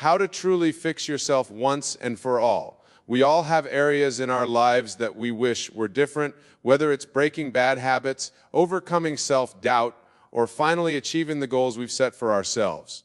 How to truly fix yourself once and for all. We all have areas in our lives that we wish were different, whether it's breaking bad habits, overcoming self-doubt, or finally achieving the goals we've set for ourselves.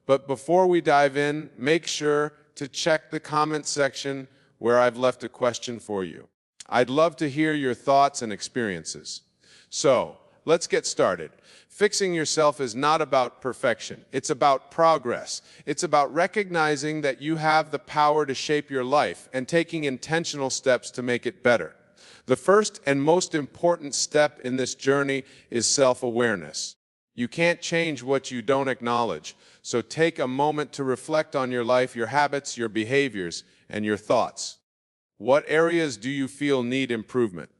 But before we dive in, make sure to check the comment section where I've left a question for you. I'd love to hear your thoughts and experiences. So, let's get started. Fixing yourself is not about perfection. It's about progress. It's about recognizing that you have the power to shape your life and taking intentional steps to make it better. The first and most important step in this journey is self-awareness. You can't change what you don't acknowledge, so take a moment to reflect on your life, your habits, your behaviors, and your thoughts. What areas do you feel need improvement?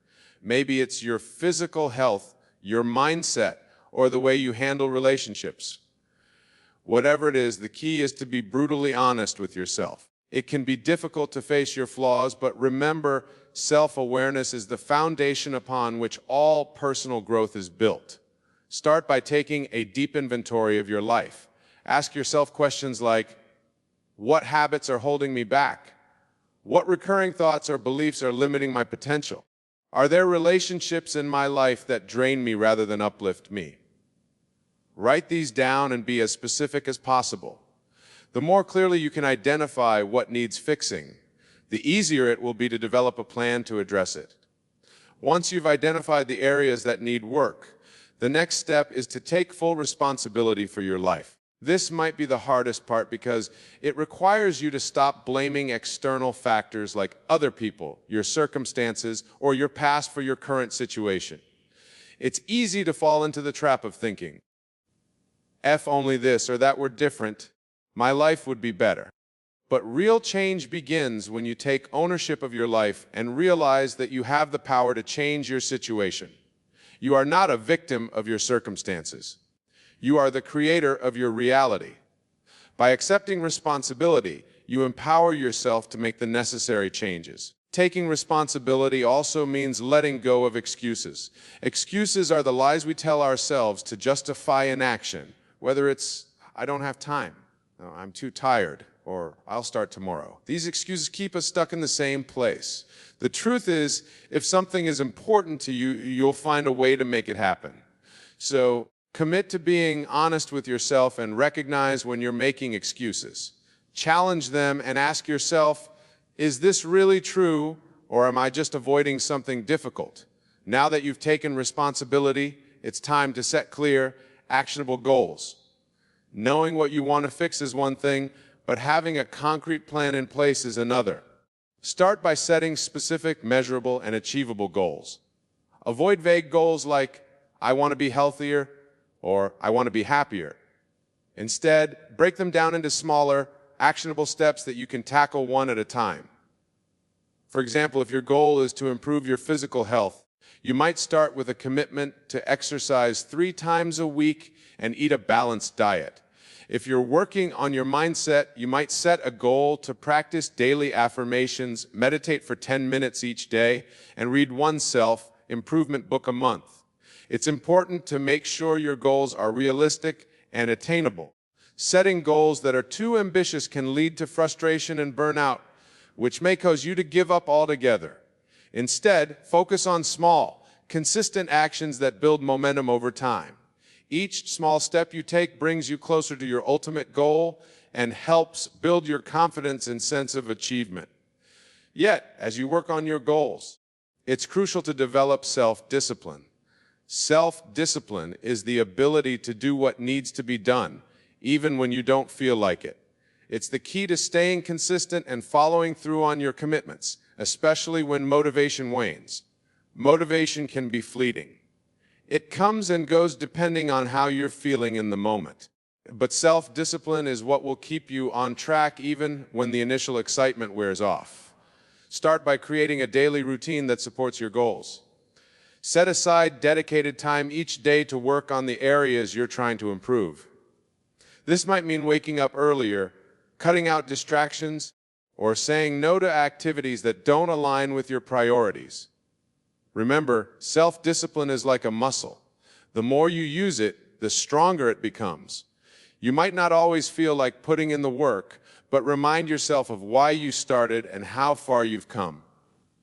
Maybe it's your physical health, your mindset, or the way you handle relationships. Whatever it is, the key is to be brutally honest with yourself. It can be difficult to face your flaws, but remember, self-awareness is the foundation upon which all personal growth is built. Start by taking a deep inventory of your life. Ask yourself questions like, what habits are holding me back? What recurring thoughts or beliefs are limiting my potential? Are there relationships in my life that drain me rather than uplift me? Write these down and be as specific as possible. The more clearly you can identify what needs fixing, the easier it will be to develop a plan to address it. Once you've identified the areas that need work, the next step is to take full responsibility for your life. This might be the hardest part because it requires you to stop blaming external factors like other people, your circumstances, or your past for your current situation. It's easy to fall into the trap of thinking, if only this or that were different, my life would be better. But real change begins when you take ownership of your life and realize that you have the power to change your situation. You are not a victim of your circumstances. You are the creator of your reality. By accepting responsibility, you empower yourself to make the necessary changes. Taking responsibility also means letting go of excuses. Excuses are the lies we tell ourselves to justify inaction, whether it's, I don't have time, no, I'm too tired, or I'll start tomorrow. These excuses keep us stuck in the same place. The truth is, if something is important to you, you'll find a way to make it happen. So, commit to being honest with yourself and recognize when you're making excuses. Challenge them and ask yourself, is this really true, or am I just avoiding something difficult? Now that you've taken responsibility, it's time to set clear, actionable goals. Knowing what you want to fix is one thing, but having a concrete plan in place is another. Start by setting specific, measurable, and achievable goals. Avoid vague goals like, I want to be healthier, or I want to be happier. Instead, break them down into smaller, actionable steps that you can tackle one at a time. For example, if your goal is to improve your physical health, you might start with a commitment to exercise 3 times a week and eat a balanced diet. If you're working on your mindset, you might set a goal to practice daily affirmations, meditate for 10 minutes each day, and read one self-improvement book a month. It's important to make sure your goals are realistic and attainable. Setting goals that are too ambitious can lead to frustration and burnout, which may cause you to give up altogether. Instead, focus on small, consistent actions that build momentum over time. Each small step you take brings you closer to your ultimate goal and helps build your confidence and sense of achievement. Yet, as you work on your goals, it's crucial to develop self-discipline. Self-discipline is the ability to do what needs to be done, even when you don't feel like it. It's the key to staying consistent and following through on your commitments, especially when motivation wanes. Motivation can be fleeting. It comes and goes depending on how you're feeling in the moment. But self-discipline is what will keep you on track even when the initial excitement wears off. Start by creating a daily routine that supports your goals. Set aside dedicated time each day to work on the areas you're trying to improve. This might mean waking up earlier, cutting out distractions, or saying no to activities that don't align with your priorities. Remember, self-discipline is like a muscle. The more you use it, the stronger it becomes. You might not always feel like putting in the work, but remind yourself of why you started and how far you've come.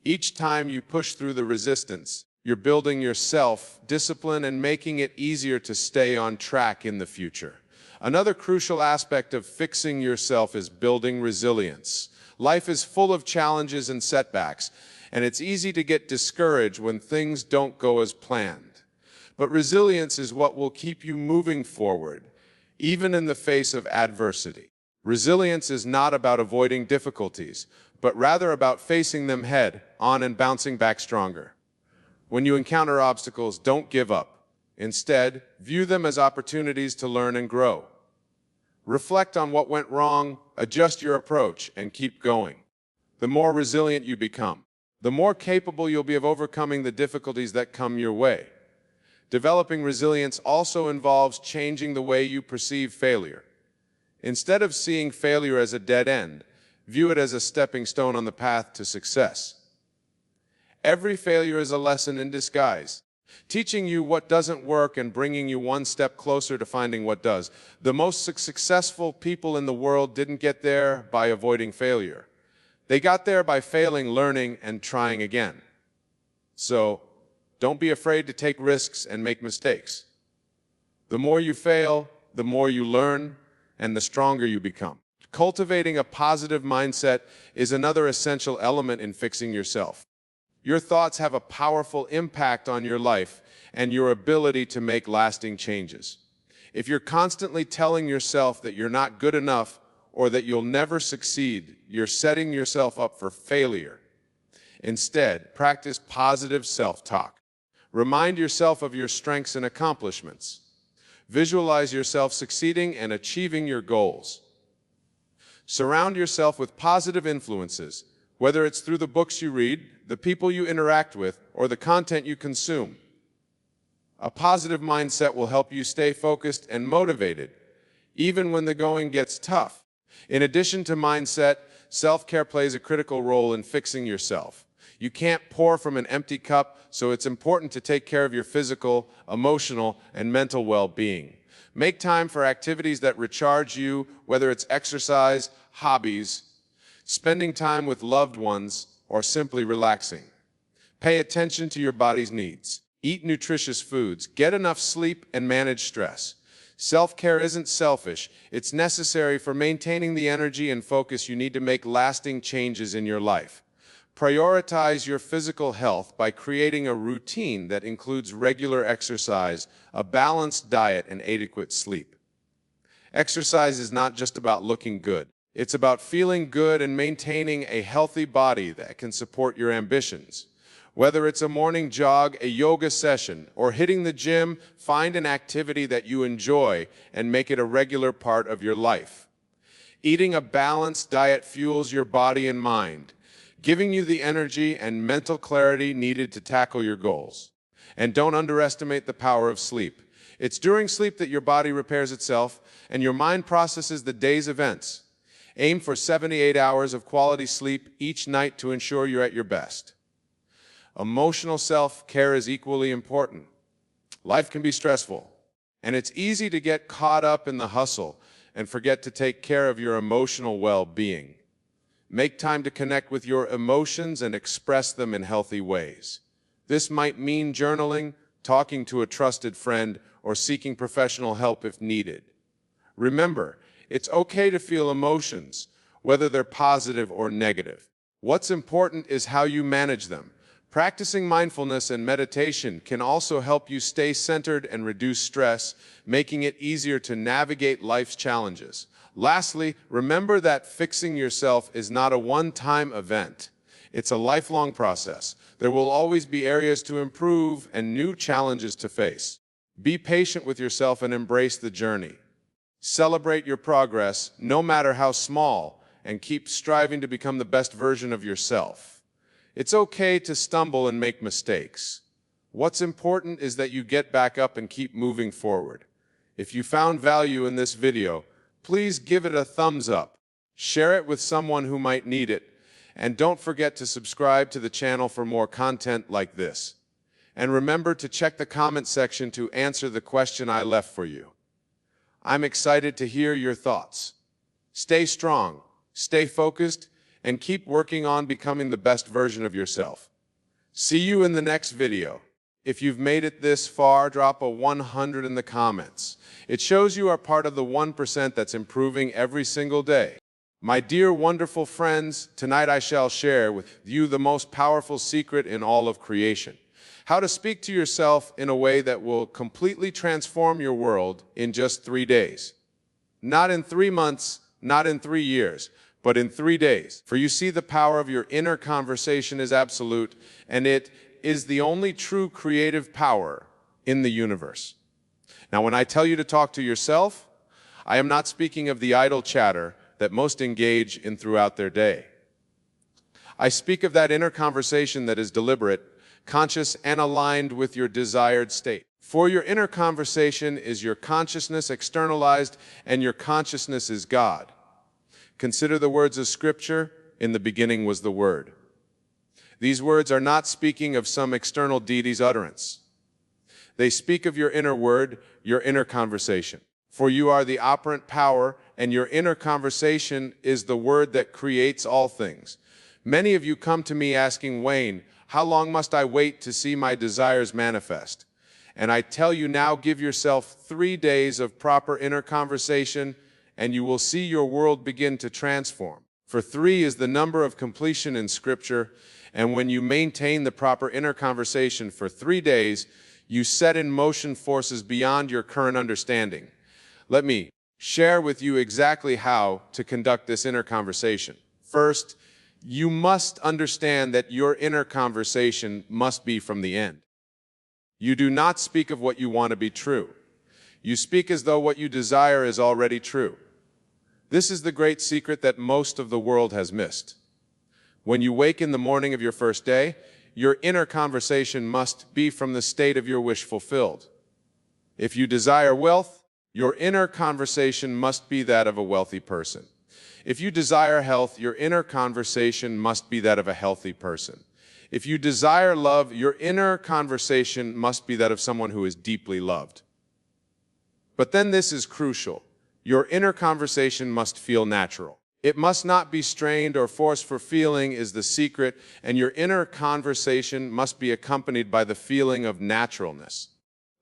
Each time you push through the resistance, you're building your self-discipline and making it easier to stay on track in the future. Another crucial aspect of fixing yourself is building resilience. Life is full of challenges and setbacks, and it's easy to get discouraged when things don't go as planned. But resilience is what will keep you moving forward, even in the face of adversity. Resilience is not about avoiding difficulties, but rather about facing them head on and bouncing back stronger. When you encounter obstacles, don't give up. Instead, view them as opportunities to learn and grow. Reflect on what went wrong, adjust your approach, and keep going. The more resilient you become, the more capable you'll be of overcoming the difficulties that come your way. Developing resilience also involves changing the way you perceive failure. Instead of seeing failure as a dead end, view it as a stepping stone on the path to success. Every failure is a lesson in disguise, teaching you what doesn't work and bringing you one step closer to finding what does. The most successful people in the world didn't get there by avoiding failure. They got there by failing, learning, and trying again. So, don't be afraid to take risks and make mistakes. The more you fail, the more you learn, and the stronger you become. Cultivating a positive mindset is another essential element in fixing yourself. Your thoughts have a powerful impact on your life and your ability to make lasting changes. If you're constantly telling yourself that you're not good enough or that you'll never succeed, you're setting yourself up for failure. Instead, practice positive self-talk. Remind yourself of your strengths and accomplishments. Visualize yourself succeeding and achieving your goals. Surround yourself with positive influences, whether it's through the books you read, the people you interact with, or the content you consume. A positive mindset will help you stay focused and motivated, even when the going gets tough. In addition to mindset, self-care plays a critical role in fixing yourself. You can't pour from an empty cup, so it's important to take care of your physical, emotional, and mental well-being. Make time for activities that recharge you, whether it's exercise, hobbies, spending time with loved ones, or simply relaxing. Pay attention to your body's needs. Eat nutritious foods, get enough sleep, and manage stress. Self-care isn't selfish. It's necessary for maintaining the energy and focus you need to make lasting changes in your life. Prioritize your physical health by creating a routine that includes regular exercise, a balanced diet, and adequate sleep. Exercise is not just about looking good. It's about feeling good and maintaining a healthy body that can support your ambitions. Whether it's a morning jog, a yoga session, or hitting the gym, find an activity that you enjoy and make it a regular part of your life. Eating a balanced diet fuels your body and mind, giving you the energy and mental clarity needed to tackle your goals. And don't underestimate the power of sleep. It's during sleep that your body repairs itself and your mind processes the day's events. Aim for 78 hours of quality sleep each night to ensure you're at your best. Emotional self-care is equally important. Life can be stressful, and it's easy to get caught up in the hustle and forget to take care of your emotional well-being. Make time to connect with your emotions and express them in healthy ways. This might mean journaling, talking to a trusted friend, or seeking professional help if needed. Remember, it's okay to feel emotions, whether they're positive or negative. What's important is how you manage them. Practicing mindfulness and meditation can also help you stay centered and reduce stress, making it easier to navigate life's challenges. Lastly, remember that fixing yourself is not a one-time event. It's a lifelong process. There will always be areas to improve and new challenges to face. Be patient with yourself and embrace the journey. Celebrate your progress, no matter how small, and keep striving to become the best version of yourself. It's okay to stumble and make mistakes. What's important is that you get back up and keep moving forward. If you found value in this video, please give it a thumbs up. Share it with someone who might need it. And don't forget to subscribe to the channel for more content like this. And remember to check the comment section to answer the question I left for you. I'm excited to hear your thoughts. Stay strong, stay focused, and keep working on becoming the best version of yourself. See you in the next video. If you've made it this far, drop a 100 in the comments. It shows you are part of the 1% that's improving every single day. My dear wonderful friends, tonight I shall share with you the most powerful secret in all of creation. How to speak to yourself in a way that will completely transform your world in just 3 days. Not in 3 months, not in 3 years, but in 3 days. For you see, the power of your inner conversation is absolute, and it is the only true creative power in the universe. Now, when I tell you to talk to yourself, I am not speaking of the idle chatter that most engage in throughout their day. I speak of that inner conversation that is deliberate, conscious, and aligned with your desired state. For your inner conversation is your consciousness externalized, and your consciousness is God. Consider the words of Scripture, "In the beginning was the Word." These words are not speaking of some external deity's utterance. They speak of your inner word, your inner conversation. For you are the operant power, and your inner conversation is the word that creates all things. Many of you come to me asking, "Wayne, how long must I wait to see my desires manifest?" And I tell you now, give yourself 3 days of proper inner conversation, and you will see your world begin to transform. For 3 is the number of completion in Scripture, and when you maintain the proper inner conversation for 3 days, you set in motion forces beyond your current understanding. Let me share with you exactly how to conduct this inner conversation. First, you must understand that your inner conversation must be from the end. You do not speak of what you want to be true. You speak as though what you desire is already true. This is the great secret that most of the world has missed. When you wake in the morning of your first day, your inner conversation must be from the state of your wish fulfilled. If you desire wealth, your inner conversation must be that of a wealthy person. If you desire health, your inner conversation must be that of a healthy person. If you desire love, your inner conversation must be that of someone who is deeply loved. But then this is crucial. Your inner conversation must feel natural. It must not be strained or forced, for feeling is the secret, and your inner conversation must be accompanied by the feeling of naturalness.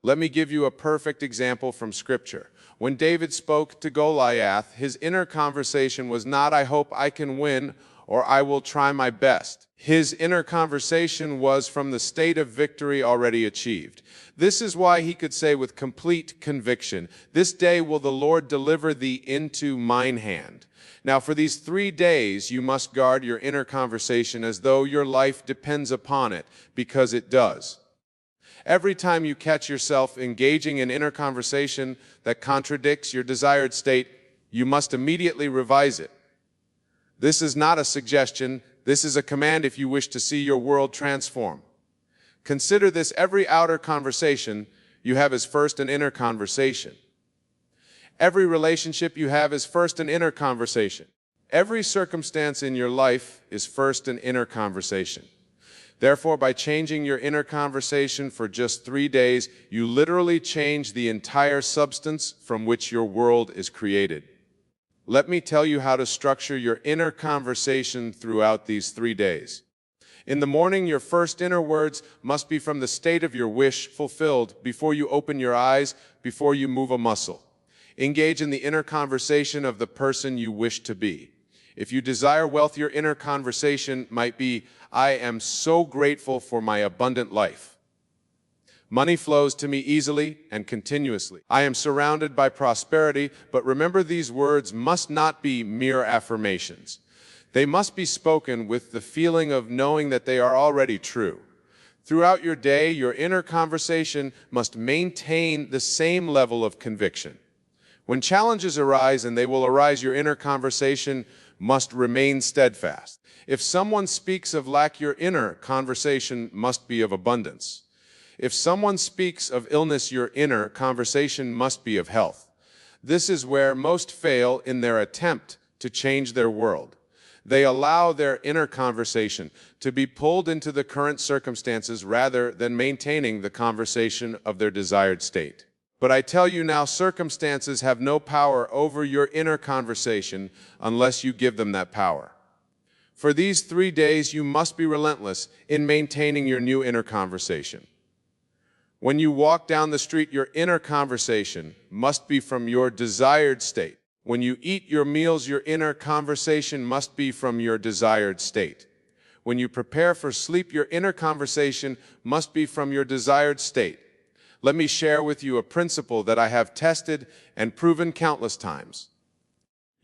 Let me give you a perfect example from Scripture. When David spoke to Goliath, his inner conversation was not, "I hope I can win," or "I will try my best." His inner conversation was from the state of victory already achieved. This is why he could say with complete conviction, "This day will the Lord deliver thee into mine hand." Now, for these 3 days, you must guard your inner conversation as though your life depends upon it, because it does. Every time you catch yourself engaging in inner conversation that contradicts your desired state, you must immediately revise it. This is not a suggestion, this is a command if you wish to see your world transform. Consider this: every outer conversation you have is first an inner conversation. Every relationship you have is first an inner conversation. Every circumstance in your life is first an inner conversation. Therefore, by changing your inner conversation for just 3 days, you literally change the entire substance from which your world is created. Let me tell you how to structure your inner conversation throughout these 3 days. In the morning, your first inner words must be from the state of your wish fulfilled before you open your eyes, before you move a muscle. Engage in the inner conversation of the person you wish to be. If you desire wealth, your inner conversation might be, "I am so grateful for my abundant life. Money flows to me easily and continuously. I am surrounded by prosperity." But remember, these words must not be mere affirmations. They must be spoken with the feeling of knowing that they are already true. Throughout your day, your inner conversation must maintain the same level of conviction. When challenges arise, and they will arise, your inner conversation must remain steadfast. If someone speaks of lack, your inner conversation must be of abundance. If someone speaks of illness, your inner conversation must be of health. This is where most fail in their attempt to change their world. They allow their inner conversation to be pulled into the current circumstances rather than maintaining the conversation of their desired state. But I tell you now, circumstances have no power over your inner conversation unless you give them that power. For these 3 days, you must be relentless in maintaining your new inner conversation. When you walk down the street, your inner conversation must be from your desired state. When you eat your meals, your inner conversation must be from your desired state. When you prepare for sleep, your inner conversation must be from your desired state. Let me share with you a principle that I have tested and proven countless times.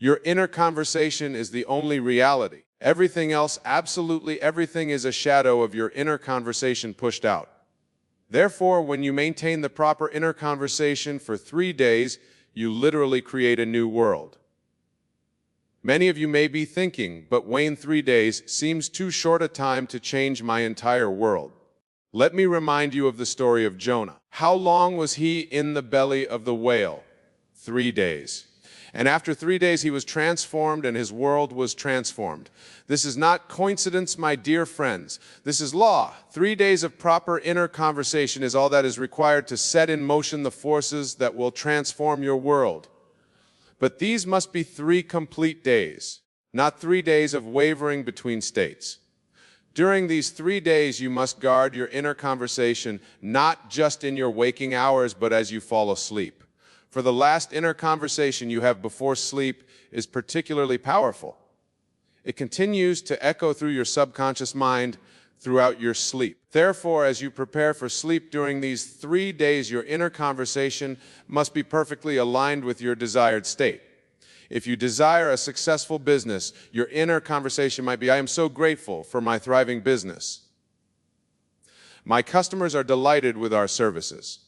Your inner conversation is the only reality. Everything else, absolutely everything, is a shadow of your inner conversation pushed out. Therefore, when you maintain the proper inner conversation for 3 days, you literally create a new world. Many of you may be thinking, but Wayne, 3 days seems too short a time to change my entire world. Let me remind you of the story of Jonah. How long was he in the belly of the whale? 3 days. And after 3 days he was transformed and his world was transformed. This is not coincidence, my dear friends. This is law. 3 days of proper inner conversation is all that is required to set in motion the forces that will transform your world. But these must be 3 complete days, not 3 days of wavering between states. During these 3 days, you must guard your inner conversation, not just in your waking hours, but as you fall asleep. For the last inner conversation you have before sleep is particularly powerful. It continues to echo through your subconscious mind throughout your sleep. Therefore, as you prepare for sleep during these 3 days, your inner conversation must be perfectly aligned with your desired state. If you desire a successful business, your inner conversation might be, I am so grateful for my thriving business. My customers are delighted with our services.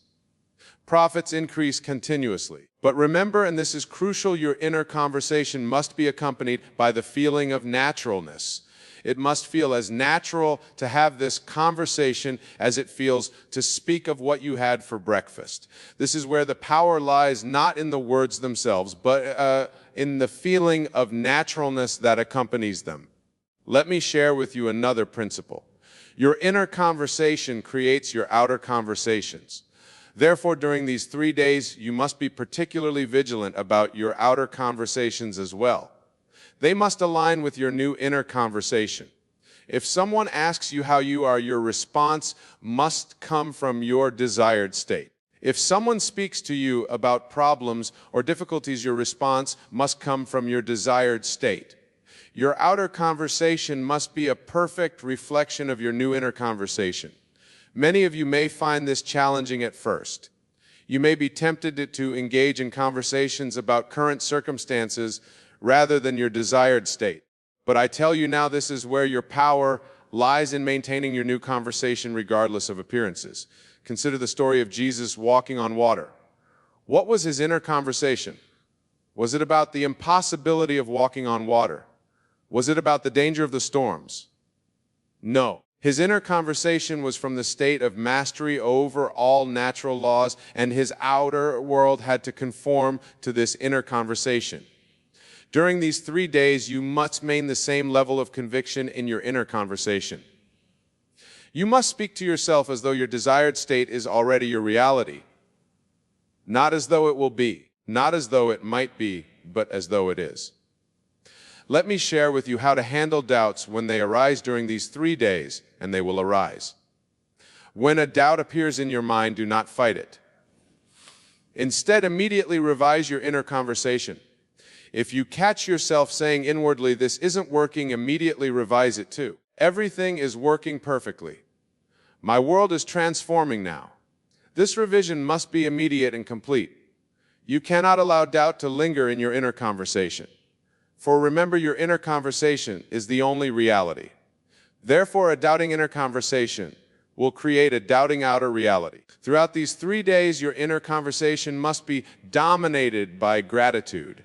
Profits increase continuously. But remember, and this is crucial, your inner conversation must be accompanied by the feeling of naturalness. It must feel as natural to have this conversation as it feels to speak of what you had for breakfast. This is where the power lies, not in the words themselves, but in the feeling of naturalness that accompanies them. Let me share with you another principle. Your inner conversation creates your outer conversations. Therefore, during these 3 days, you must be particularly vigilant about your outer conversations as well. They must align with your new inner conversation. If someone asks you how you are, your response must come from your desired state. If someone speaks to you about problems or difficulties, your response must come from your desired state. Your outer conversation must be a perfect reflection of your new inner conversation. Many of you may find this challenging at first. You may be tempted to engage in conversations about current circumstances rather than your desired state. But I tell you now, this is where your power lies, in maintaining your new conversation regardless of appearances. Consider the story of Jesus walking on water. What was his inner conversation? Was it about the impossibility of walking on water? Was it about the danger of the storms? No. His inner conversation was from the state of mastery over all natural laws, and his outer world had to conform to this inner conversation. During these 3 days, you must maintain the same level of conviction in your inner conversation. You must speak to yourself as though your desired state is already your reality. Not as though it will be, not as though it might be, but as though it is. Let me share with you how to handle doubts when they arise during these 3 days, and they will arise. When a doubt appears in your mind, do not fight it. Instead, immediately revise your inner conversation. If you catch yourself saying inwardly, this isn't working, immediately revise it too. Everything is working perfectly. My world is transforming now. This revision must be immediate and complete. You cannot allow doubt to linger in your inner conversation. For remember, your inner conversation is the only reality. Therefore, a doubting inner conversation will create a doubting outer reality. Throughout these 3 days, your inner conversation must be dominated by gratitude.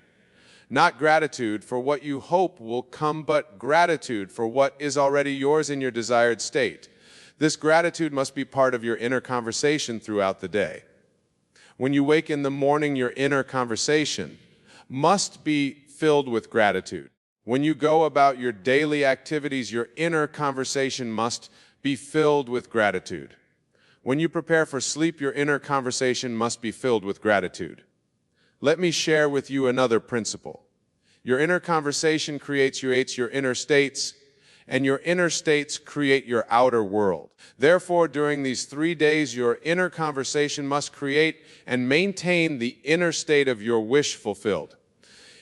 Not gratitude for what you hope will come, but gratitude for what is already yours in your desired state. This gratitude must be part of your inner conversation throughout the day. When you wake in the morning, your inner conversation must be filled with gratitude. When you go about your daily activities, your inner conversation must be filled with gratitude. When you prepare for sleep, your inner conversation must be filled with gratitude. Let me share with you another principle. Your inner conversation creates your inner states, and your inner states create your outer world. Therefore, during these 3 days, your inner conversation must create and maintain the inner state of your wish fulfilled.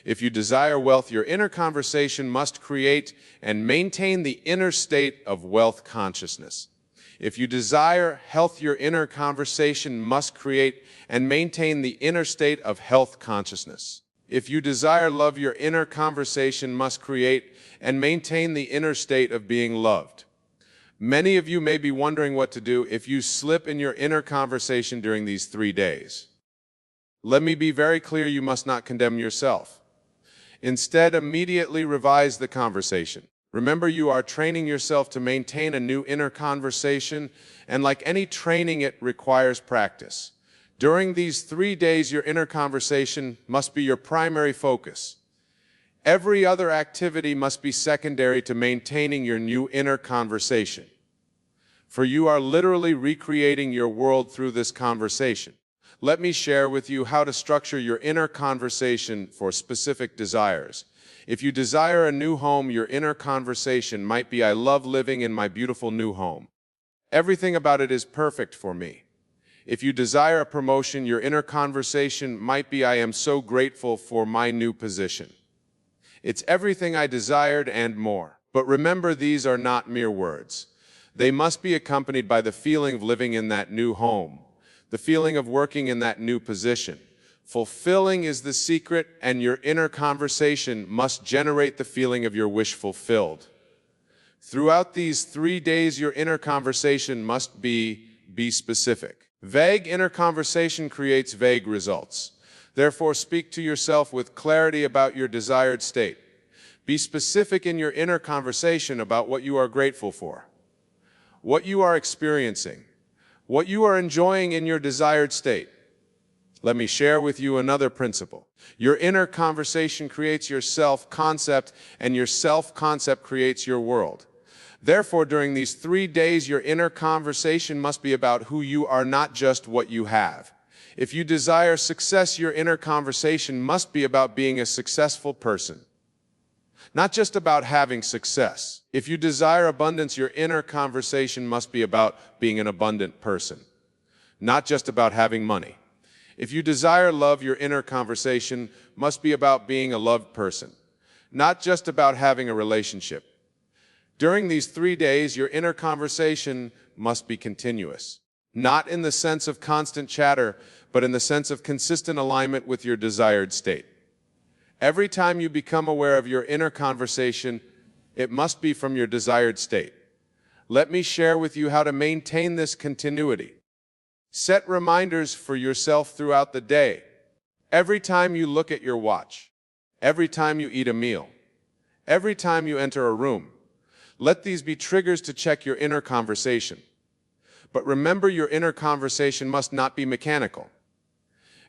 If you desire wealth, your inner conversation must create and maintain the inner state of wealth consciousness. If you desire health, your inner conversation must create and maintain the inner state of health consciousness. If you desire love, your inner conversation must create and maintain the inner state of being loved. Many of you may be wondering what to do if you slip in your inner conversation during these 3 days. Let me be very clear, you must not condemn yourself. Instead, immediately revise the conversation. Remember, you are training yourself to maintain a new inner conversation, and like any training, it requires practice. During these 3 days, your inner conversation must be your primary focus. Every other activity must be secondary to maintaining your new inner conversation. For you are literally recreating your world through this conversation. Let me share with you how to structure your inner conversation for specific desires. If you desire a new home, your inner conversation might be, I love living in my beautiful new home. Everything about it is perfect for me. If you desire a promotion, your inner conversation might be, I am so grateful for my new position. It's everything I desired and more. But remember, these are not mere words. They must be accompanied by the feeling of living in that new home, the feeling of working in that new position. Fulfilling is the secret, and your inner conversation must generate the feeling of your wish fulfilled. Throughout these 3 days, your inner conversation must be specific. Vague inner conversation creates vague results. Therefore, speak to yourself with clarity about your desired state. Be specific in your inner conversation about what you are grateful for, what you are experiencing, what you are enjoying in your desired state. Let me share with you another principle. Your inner conversation creates your self-concept, and your self-concept creates your world. Therefore, during these 3 days, your inner conversation must be about who you are, not just what you have. If you desire success, your inner conversation must be about being a successful person, not just about having success. If you desire abundance, your inner conversation must be about being an abundant person, not just about having money. If you desire love, your inner conversation must be about being a loved person, not just about having a relationship. During these 3 days, your inner conversation must be continuous, not in the sense of constant chatter, but in the sense of consistent alignment with your desired state. Every time you become aware of your inner conversation, it must be from your desired state. Let me share with you how to maintain this continuity. Set reminders for yourself throughout the day. Every time you look at your watch, every time you eat a meal, every time you enter a room, let these be triggers to check your inner conversation. But remember, your inner conversation must not be mechanical.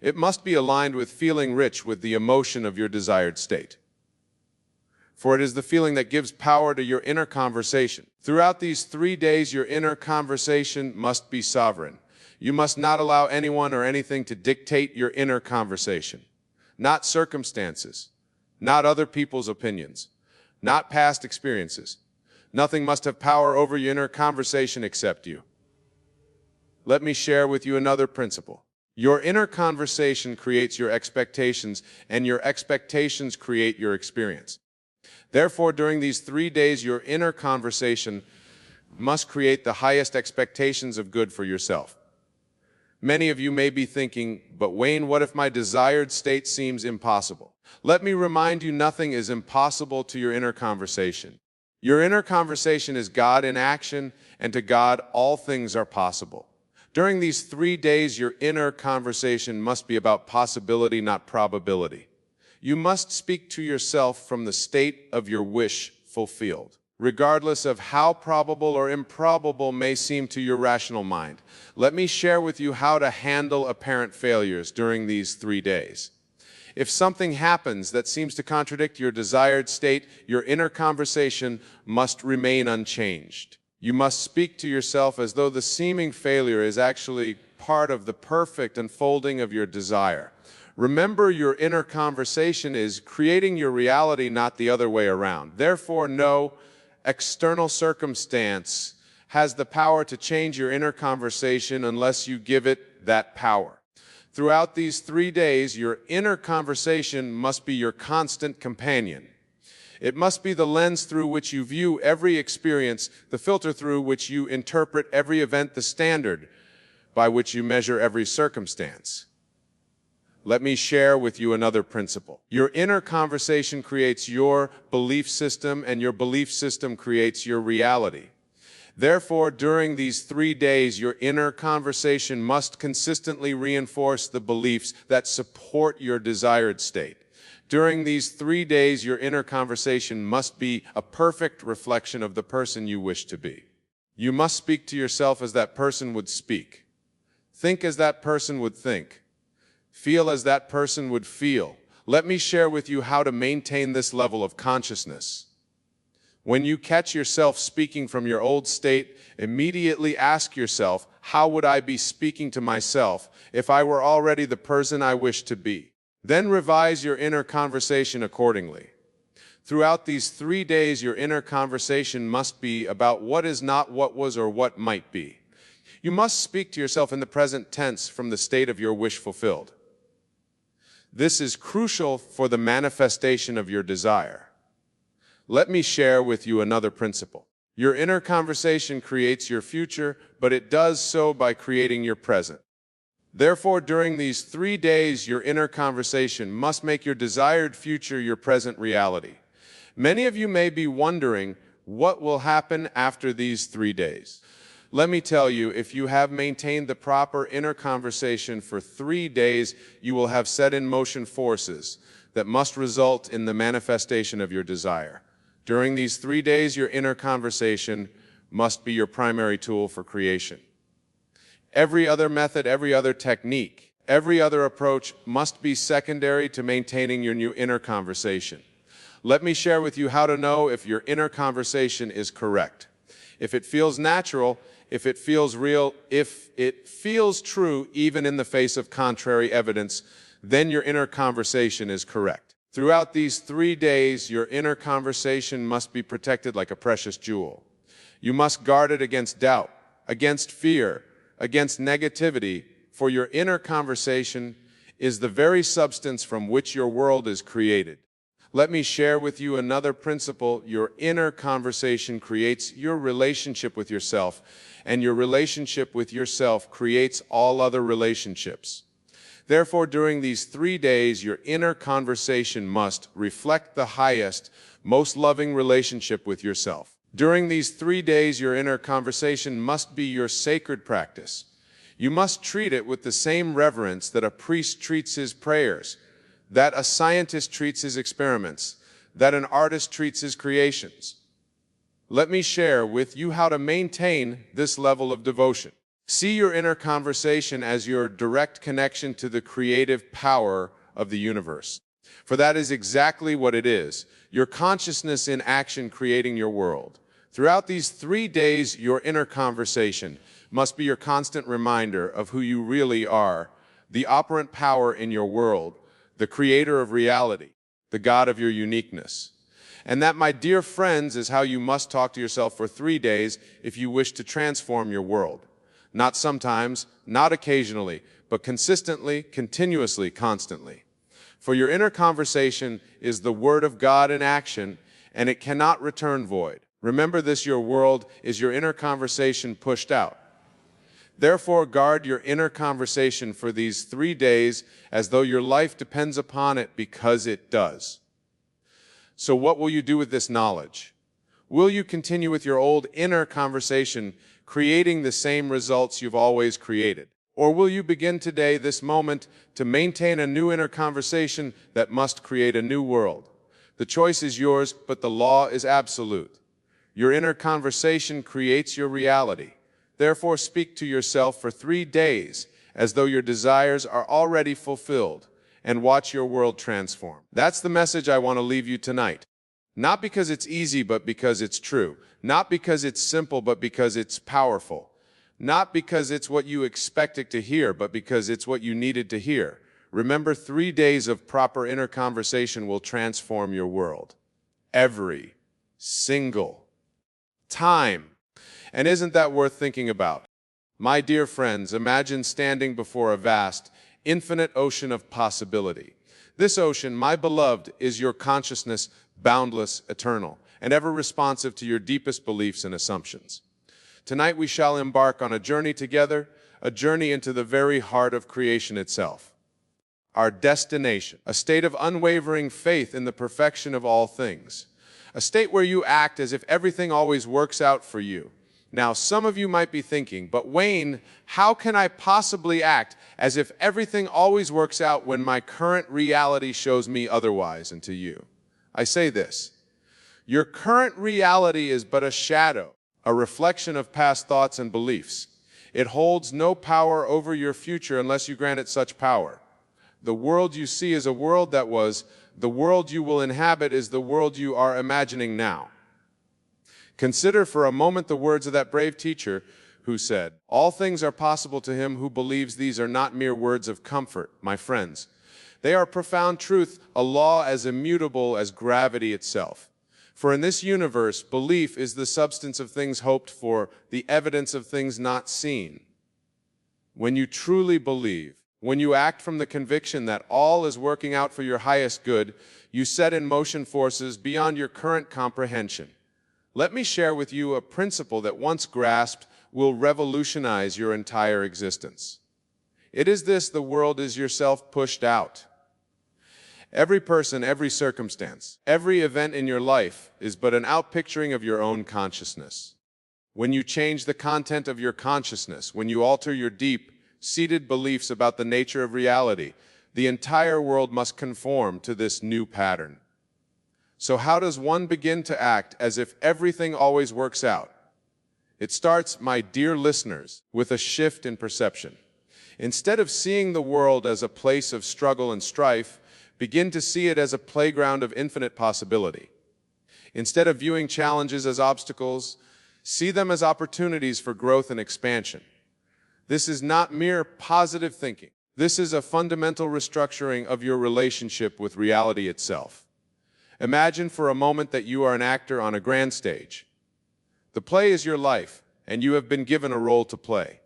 It must be aligned with feeling rich with the emotion of your desired state. For it is the feeling that gives power to your inner conversation. Throughout these 3 days, your inner conversation must be sovereign. You must not allow anyone or anything to dictate your inner conversation. Not circumstances, not other people's opinions, not past experiences. Nothing must have power over your inner conversation except you. Let me share with you another principle. Your inner conversation creates your expectations, and your expectations create your experience. Therefore, during these 3 days, your inner conversation must create the highest expectations of good for yourself. Many of you may be thinking, but Wayne, what if my desired state seems impossible? Let me remind you, nothing is impossible to your inner conversation. Your inner conversation is God in action, and to God all things are possible. During these 3 days, your inner conversation must be about possibility, not probability. You must speak to yourself from the state of your wish fulfilled, regardless of how probable or improbable may seem to your rational mind. Let me share with you how to handle apparent failures during these 3 days. If something happens that seems to contradict your desired state, your inner conversation must remain unchanged. You must speak to yourself as though the seeming failure is actually part of the perfect unfolding of your desire. Remember, your inner conversation is creating your reality, not the other way around. Therefore, no external circumstance has the power to change your inner conversation unless you give it that power. Throughout these 3 days, your inner conversation must be your constant companion. It must be the lens through which you view every experience, the filter through which you interpret every event, the standard by which you measure every circumstance. Let me share with you another principle. Your inner conversation creates your belief system, and your belief system creates your reality. Therefore, during these 3 days, your inner conversation must consistently reinforce the beliefs that support your desired state. During these 3 days, your inner conversation must be a perfect reflection of the person you wish to be. You must speak to yourself as that person would speak. Think as that person would think. Feel as that person would feel. Let me share with you how to maintain this level of consciousness. When you catch yourself speaking from your old state, immediately ask yourself, how would I be speaking to myself if I were already the person I wish to be? Then revise your inner conversation accordingly. Throughout these 3 days, your inner conversation must be about what is not, what was, or what might be. You must speak to yourself in the present tense from the state of your wish fulfilled. This is crucial for the manifestation of your desire. Let me share with you another principle. Your inner conversation creates your future, but it does so by creating your present. Therefore, during these 3 days, your inner conversation must make your desired future your present reality. Many of you may be wondering what will happen after these 3 days. Let me tell you, if you have maintained the proper inner conversation for 3 days, you will have set in motion forces that must result in the manifestation of your desire. During these 3 days, your inner conversation must be your primary tool for creation. Every other method, every other technique, every other approach must be secondary to maintaining your new inner conversation. Let me share with you how to know if your inner conversation is correct. If it feels natural, if it feels real, if it feels true even in the face of contrary evidence, then your inner conversation is correct. Throughout these 3 days, your inner conversation must be protected like a precious jewel. You must guard it against doubt, against fear, against negativity, for your inner conversation is the very substance from which your world is created. Let me share with you another principle. Your inner conversation creates your relationship with yourself, and your relationship with yourself creates all other relationships. Therefore, during these 3 days, your inner conversation must reflect the highest, most loving relationship with yourself. During these 3 days, your inner conversation must be your sacred practice. You must treat it with the same reverence that a priest treats his prayers, that a scientist treats his experiments, that an artist treats his creations. Let me share with you how to maintain this level of devotion. See your inner conversation as your direct connection to the creative power of the universe. For that is exactly what it is, your consciousness in action creating your world. Throughout these 3 days, your inner conversation must be your constant reminder of who you really are, the operant power in your world, the creator of reality, the God of your uniqueness. And that, my dear friends, is how you must talk to yourself for 3 days if you wish to transform your world. Not sometimes, not occasionally, but consistently, continuously, constantly. For your inner conversation is the Word of God in action, and it cannot return void. Remember this, your world is your inner conversation pushed out. Therefore, guard your inner conversation for these 3 days as though your life depends upon it, because it does. So what will you do with this knowledge? Will you continue with your old inner conversation, creating the same results you've always created? Or will you begin today, this moment, to maintain a new inner conversation that must create a new world? The choice is yours, but the law is absolute. Your inner conversation creates your reality. Therefore, speak to yourself for 3 days as though your desires are already fulfilled, and watch your world transform. That's the message I want to leave you tonight. Not because it's easy, but because it's true. Not because it's simple, but because it's powerful. Not because it's what you expected to hear, but because it's what you needed to hear. Remember, 3 days of proper inner conversation will transform your world. Every single time. And isn't that worth thinking about? My dear friends, imagine standing before a vast, infinite ocean of possibility. This ocean, my beloved, is your consciousness, boundless, eternal, and ever responsive to your deepest beliefs and assumptions. Tonight we shall embark on a journey together, a journey into the very heart of creation itself. Our destination, a state of unwavering faith in the perfection of all things, a state where you act as if everything always works out for you. Now, some of you might be thinking, but Wayne, how can I possibly act as if everything always works out when my current reality shows me otherwise? And to you, I say this: your current reality is but a shadow, a reflection of past thoughts and beliefs. It holds no power over your future unless you grant it such power. The world you see is a world that was. The world you will inhabit is the world you are imagining now. Consider for a moment the words of that brave teacher who said, "All things are possible to him who believes." These are not mere words of comfort, my friends. They are profound truth, a law as immutable as gravity itself. For in this universe, belief is the substance of things hoped for, the evidence of things not seen. When you truly believe, when you act from the conviction that all is working out for your highest good, you set in motion forces beyond your current comprehension. Let me share with you a principle that, once grasped, will revolutionize your entire existence. It is this: the world is yourself pushed out. Every person, every circumstance, every event in your life is but an outpicturing of your own consciousness. When you change the content of your consciousness, when you alter your deep-seated beliefs about the nature of reality, the entire world must conform to this new pattern. So how does one begin to act as if everything always works out? It starts, my dear listeners, with a shift in perception. Instead of seeing the world as a place of struggle and strife, begin to see it as a playground of infinite possibility. Instead of viewing challenges as obstacles, see them as opportunities for growth and expansion. This is not mere positive thinking. This is a fundamental restructuring of your relationship with reality itself. Imagine for a moment that you are an actor on a grand stage. The play is your life, and you have been given a role to play.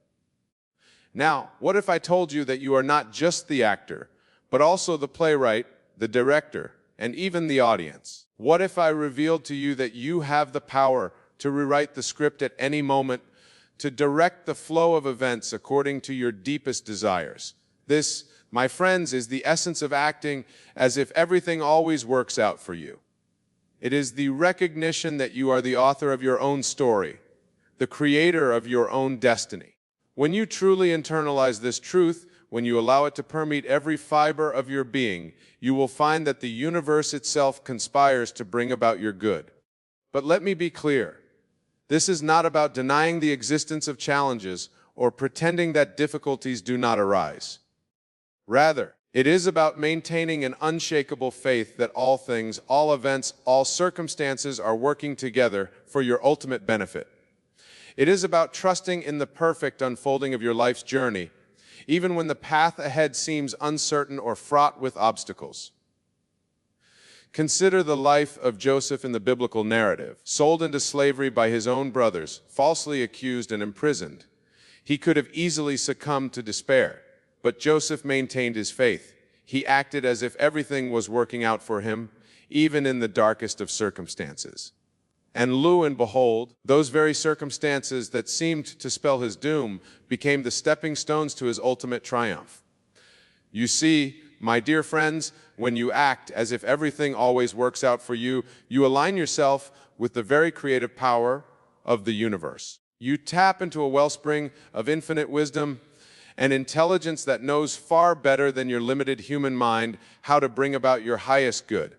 Now, what if I told you that you are not just the actor, but also the playwright, the director, and even the audience? What if I revealed to you that you have the power to rewrite the script at any moment, to direct the flow of events according to your deepest desires? This, my friends, is the essence of acting as if everything always works out for you. It is the recognition that you are the author of your own story, the creator of your own destiny. When you truly internalize this truth, when you allow it to permeate every fiber of your being, you will find that the universe itself conspires to bring about your good. But let me be clear. This is not about denying the existence of challenges or pretending that difficulties do not arise. Rather, it is about maintaining an unshakable faith that all things, all events, all circumstances are working together for your ultimate benefit. It is about trusting in the perfect unfolding of your life's journey, even when the path ahead seems uncertain or fraught with obstacles. Consider the life of Joseph in the biblical narrative. Sold into slavery by his own brothers, falsely accused and imprisoned, he could have easily succumbed to despair. But Joseph maintained his faith. He acted as if everything was working out for him, even in the darkest of circumstances. And lo and behold, those very circumstances that seemed to spell his doom became the stepping stones to his ultimate triumph. You see, my dear friends, when you act as if everything always works out for you, you align yourself with the very creative power of the universe. You tap into a wellspring of infinite wisdom and intelligence that knows far better than your limited human mind how to bring about your highest good.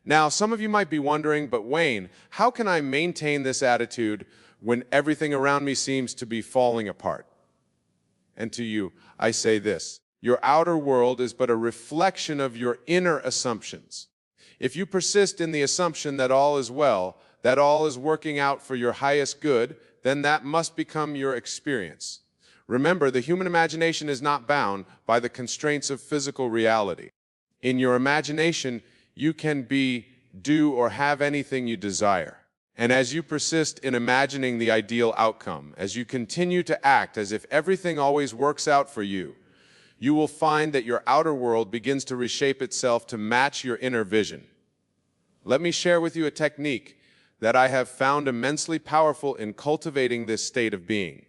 Now, some of you might be wondering, but Wayne, how can I maintain this attitude when everything around me seems to be falling apart? And to you, I say this: your outer world is but a reflection of your inner assumptions. If you persist in the assumption that all is well, that all is working out for your highest good, then that must become your experience. Remember, the human imagination is not bound by the constraints of physical reality. In your imagination, you can be, do, or have anything you desire. And as you persist in imagining the ideal outcome, as you continue to act as if everything always works out for you, you will find that your outer world begins to reshape itself to match your inner vision. Let me share with you a technique that I have found immensely powerful in cultivating this state of being.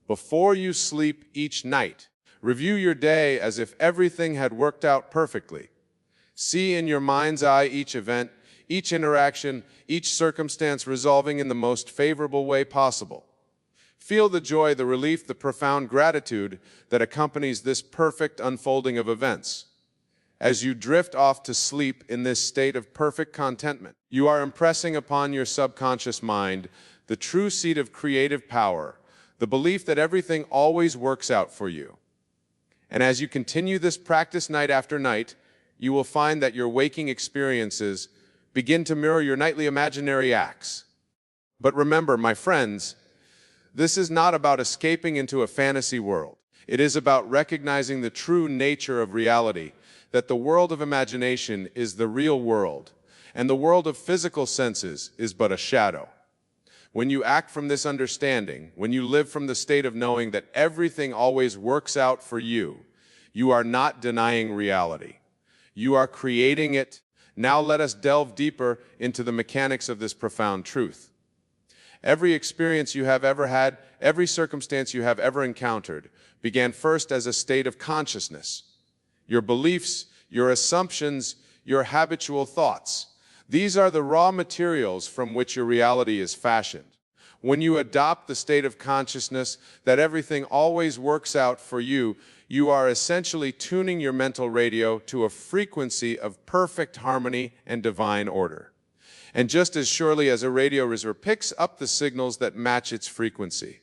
Before you sleep each night, review your day as if everything had worked out perfectly. See in your mind's eye each event, each interaction, each circumstance resolving in the most favorable way possible. Feel the joy, the relief, the profound gratitude that accompanies this perfect unfolding of events. As you drift off to sleep in this state of perfect contentment, you are impressing upon your subconscious mind the true seat of creative power, the belief that everything always works out for you. And as you continue this practice night after night, you will find that your waking experiences begin to mirror your nightly imaginary acts. But remember, my friends, this is not about escaping into a fantasy world. It is about recognizing the true nature of reality, that the world of imagination is the real world, and the world of physical senses is but a shadow. When you act from this understanding, when you live from the state of knowing that everything always works out for you, you are not denying reality. You are creating it. Now let us delve deeper into the mechanics of this profound truth. Every experience you have ever had, every circumstance you have ever encountered, began first as a state of consciousness. Your beliefs, your assumptions, your habitual thoughts. These are the raw materials from which your reality is fashioned. When you adopt the state of consciousness that everything always works out for you, you are essentially tuning your mental radio to a frequency of perfect harmony and divine order. And just as surely as a radio receiver picks up the signals that match its frequency,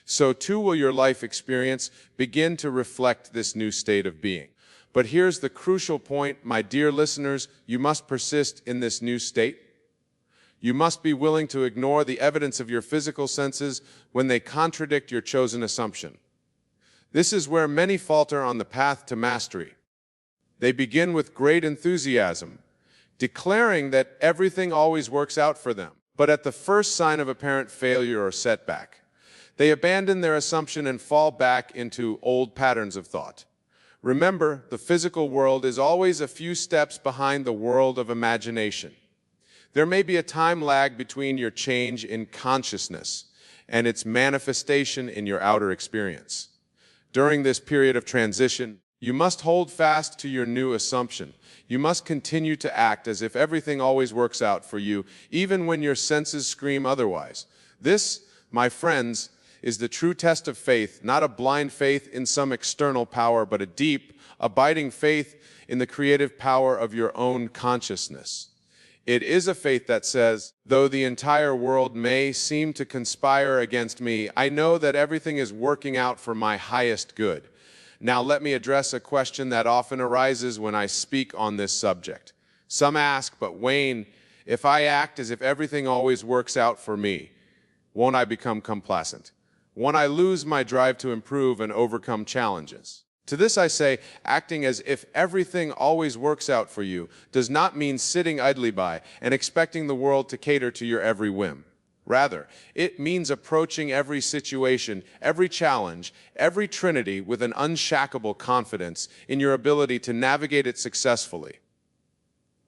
so too will your life experience begin to reflect this new state of being. But here's the crucial point, my dear listeners, you must persist in this new state. You must be willing to ignore the evidence of your physical senses when they contradict your chosen assumption. This is where many falter on the path to mastery. They begin with great enthusiasm, declaring that everything always works out for them. But at the first sign of apparent failure or setback, they abandon their assumption and fall back into old patterns of thought. Remember, the physical world is always a few steps behind the world of imagination. There may be a time lag between your change in consciousness and its manifestation in your outer experience. During this period of transition, you must hold fast to your new assumption. You must continue to act as if everything always works out for you, even when your senses scream otherwise. This, my friends, is the true test of faith, not a blind faith in some external power, but a deep, abiding faith in the creative power of your own consciousness. It is a faith that says, though the entire world may seem to conspire against me, I know that everything is working out for my highest good. Now let me address a question that often arises when I speak on this subject. Some ask, but Wayne, if I act as if everything always works out for me, won't I become complacent? Won't I lose my drive to improve and overcome challenges? To this I say, acting as if everything always works out for you does not mean sitting idly by and expecting the world to cater to your every whim. Rather, it means approaching every situation, every challenge, every trinity with an unshakable confidence in your ability to navigate it successfully.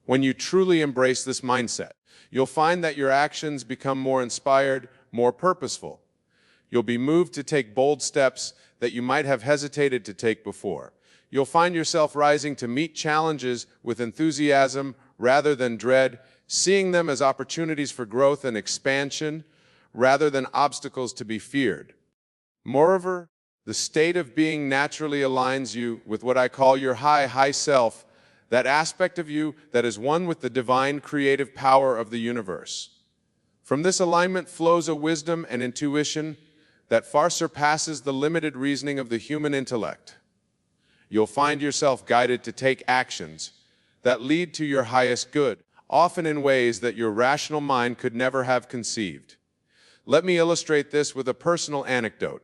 When you truly embrace this mindset, you'll find that your actions become more inspired, more purposeful. You'll be moved to take bold steps that you might have hesitated to take before. You'll find yourself rising to meet challenges with enthusiasm rather than dread, seeing them as opportunities for growth and expansion rather than obstacles to be feared. Moreover, the state of being naturally aligns you with what I call your high self, that aspect of you that is one with the divine creative power of the universe. From this alignment flows a wisdom and intuition that far surpasses the limited reasoning of the human intellect. You'll find yourself guided to take actions, that lead to your highest good, often in ways that your rational mind could never have conceived. Let me illustrate this with a personal anecdote.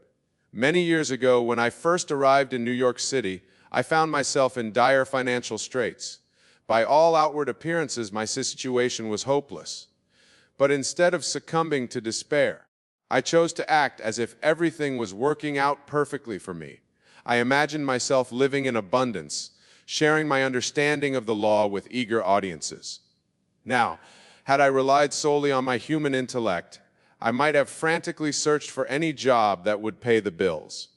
Many years ago, when I first arrived in New York City, I found myself in dire financial straits. By all outward appearances, my situation was hopeless. But instead of succumbing to despair, I chose to act as if everything was working out perfectly for me. I imagined myself living in abundance, sharing my understanding of the law with eager audiences. Now, had I relied solely on my human intellect, I might have frantically searched for any job that would pay the bills.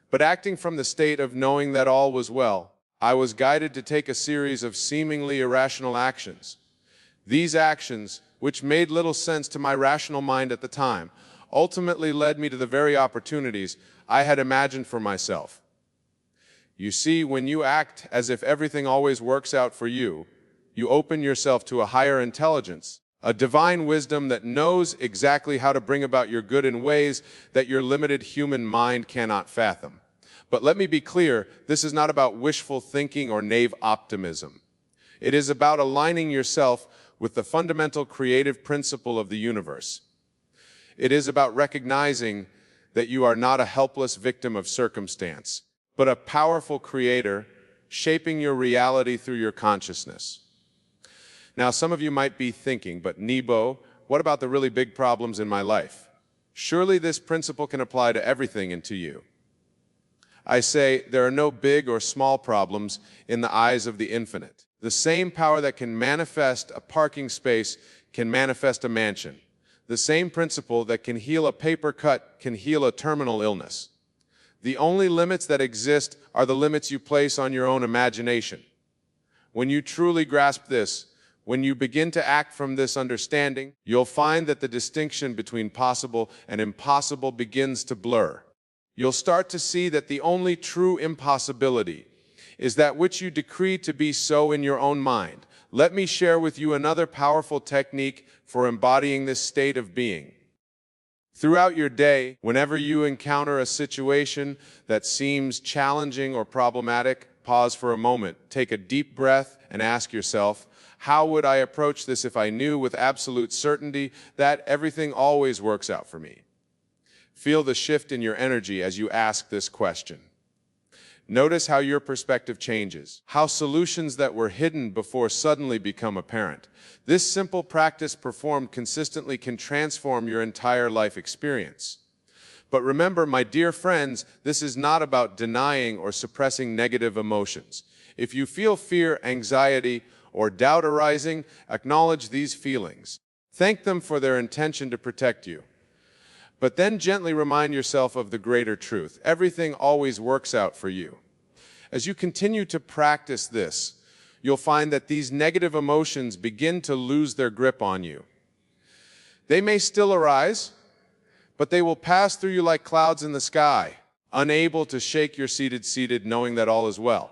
But acting from the state of knowing that all was well, I was guided to take a series of seemingly irrational actions. These actions, which made little sense to my rational mind at the time, ultimately led me to the very opportunities I had imagined for myself. You see, when you act as if everything always works out for you, you open yourself to a higher intelligence, a divine wisdom that knows exactly how to bring about your good in ways that your limited human mind cannot fathom. But let me be clear, this is not about wishful thinking or naive optimism. It is about aligning yourself with the fundamental creative principle of the universe. It is about recognizing that you are not a helpless victim of circumstance, but a powerful creator shaping your reality through your consciousness. Now, some of you might be thinking, but Nebo, what about the really big problems in my life? Surely this principle can apply to everything and to you. I say there are no big or small problems in the eyes of the infinite. The same power that can manifest a parking space can manifest a mansion. The same principle that can heal a paper cut can heal a terminal illness. The only limits that exist are the limits you place on your own imagination. When you truly grasp this, when you begin to act from this understanding, you'll find that the distinction between possible and impossible begins to blur. You'll start to see that the only true impossibility is that which you decree to be so in your own mind. Let me share with you another powerful technique for embodying this state of being. Throughout your day, whenever you encounter a situation that seems challenging or problematic, pause for a moment, take a deep breath, and ask yourself, how would I approach this if I knew with absolute certainty that everything always works out for me? Feel the shift in your energy as you ask this question. Notice how your perspective changes, how solutions that were hidden before suddenly become apparent. This simple practice performed consistently can transform your entire life experience. But remember, my dear friends, this is not about denying or suppressing negative emotions. If you feel fear, anxiety, or doubt arising, acknowledge these feelings. Thank them for their intention to protect you. But then gently remind yourself of the greater truth. Everything always works out for you. As you continue to practice this, you'll find that these negative emotions begin to lose their grip on you. They may still arise, but they will pass through you like clouds in the sky, unable to shake your seated knowing that all is well.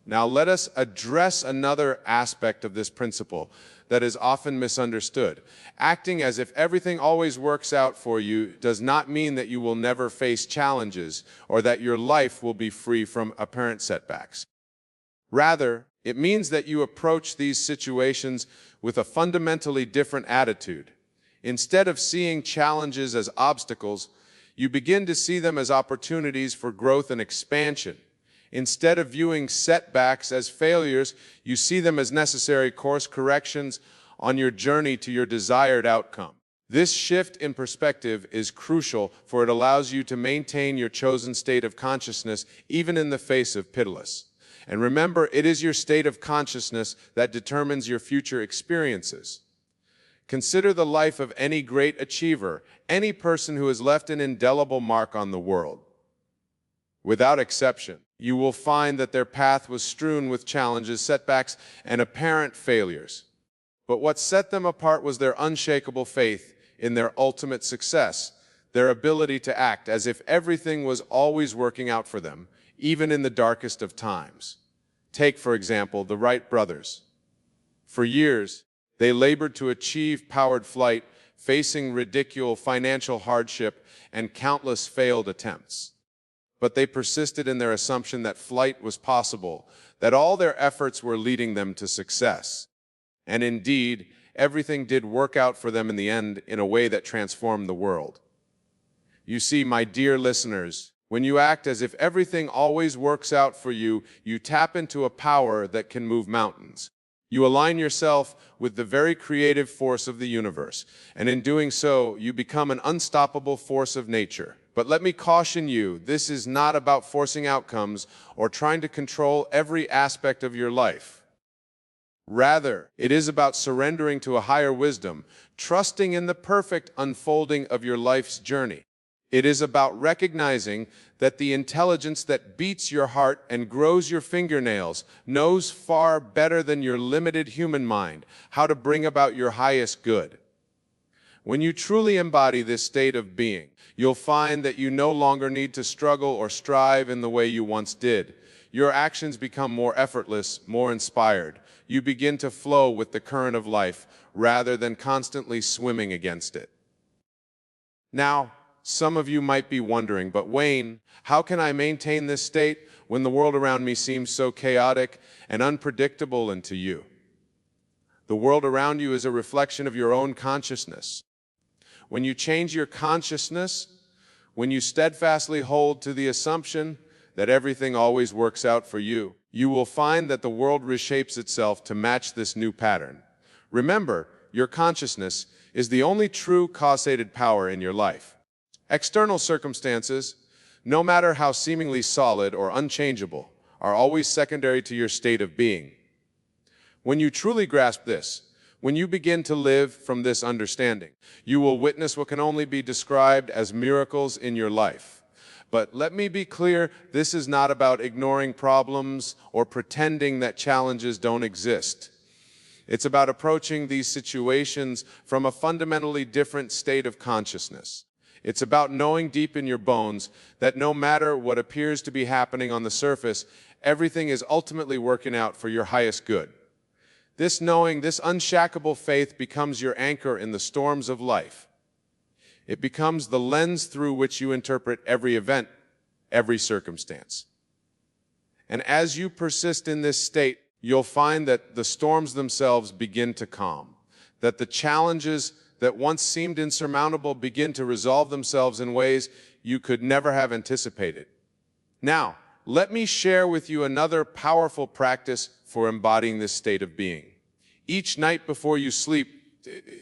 Now let us address another aspect of this principle that is often misunderstood. Acting as if everything always works out for you does not mean that you will never face challenges or that your life will be free from apparent setbacks. Rather, it means that you approach these situations with a fundamentally different attitude. Instead of seeing challenges as obstacles, you begin to see them as opportunities for growth and expansion. Instead of viewing setbacks as failures, you see them as necessary course corrections on your journey to your desired outcome. This shift in perspective is crucial, for it allows you to maintain your chosen state of consciousness even in the face of pitiless. And remember, it is your state of consciousness that determines your future experiences. Consider the life of any great achiever, any person who has left an indelible mark on the world. Without exception, you will find that their path was strewn with challenges, setbacks, and apparent failures. But what set them apart was their unshakable faith in their ultimate success, their ability to act as if everything was always working out for them, even in the darkest of times. Take, for example, the Wright brothers. For years, they labored to achieve powered flight, facing ridiculous financial hardship and countless failed attempts. but they persisted in their assumption that flight was possible, that all their efforts were leading them to success. And indeed, everything did work out for them in the end in a way that transformed the world. You see, my dear listeners, when you act as if everything always works out for you, you tap into a power that can move mountains. You align yourself with the very creative force of the universe, and in doing so, you become an unstoppable force of nature. But let me caution you, this is not about forcing outcomes or trying to control every aspect of your life. Rather, it is about surrendering to a higher wisdom, trusting in the perfect unfolding of your life's journey. It is about recognizing that the intelligence that beats your heart and grows your fingernails knows far better than your limited human mind how to bring about your highest good. When you truly embody this state of being, you'll find that you no longer need to struggle or strive in the way you once did. Your actions become more effortless, more inspired. You begin to flow with the current of life rather than constantly swimming against it. Now, some of you might be wondering, but Wayne, how can I maintain this state when the world around me seems so chaotic and unpredictable and to you? The world around you is a reflection of your own consciousness. When you change your consciousness, when you steadfastly hold to the assumption that everything always works out for you, you will find that the world reshapes itself to match this new pattern. Remember, your consciousness is the only true causated power in your life. External circumstances, no matter how seemingly solid or unchangeable, are always secondary to your state of being. When you truly grasp this, when you begin to live from this understanding, you will witness what can only be described as miracles in your life. But let me be clear, this is not about ignoring problems or pretending that challenges don't exist. It's about approaching these situations from a fundamentally different state of consciousness. It's about knowing deep in your bones that no matter what appears to be happening on the surface, everything is ultimately working out for your highest good. This knowing, this unshakable faith becomes your anchor in the storms of life. It becomes the lens through which you interpret every event, every circumstance. And as you persist in this state, you'll find that the storms themselves begin to calm, that the challenges that once seemed insurmountable begin to resolve themselves in ways you could never have anticipated. Now, let me share with you another powerful practice for embodying this state of being. Each night before you sleep,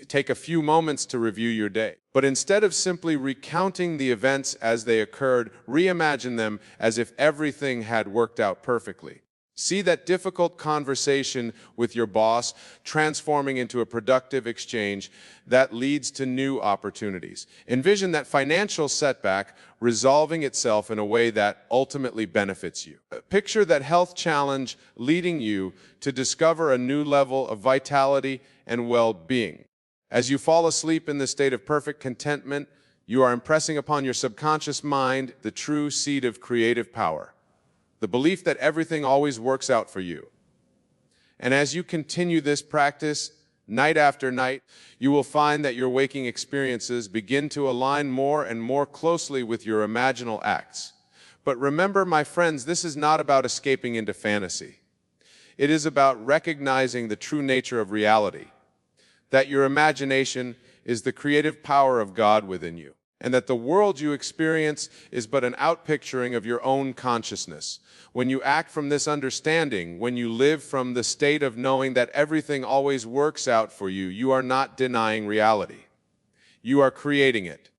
take a few moments to review your day. But instead of simply recounting the events as they occurred, reimagine them as if everything had worked out perfectly. See that difficult conversation with your boss transforming into a productive exchange that leads to new opportunities. Envision that financial setback resolving itself in a way that ultimately benefits you. Picture that health challenge leading you to discover a new level of vitality and well-being. As you fall asleep in the state of perfect contentment, you are impressing upon your subconscious mind the true seed of creative power. The belief that everything always works out for you. And as you continue this practice, night after night, you will find that your waking experiences begin to align more and more closely with your imaginal acts. But remember, my friends, this is not about escaping into fantasy. It is about recognizing the true nature of reality, that your imagination is the creative power of God within you, and that the world you experience is but an outpicturing of your own consciousness. When you act from this understanding, when you live from the state of knowing that everything always works out for you, you are not denying reality. You are creating it.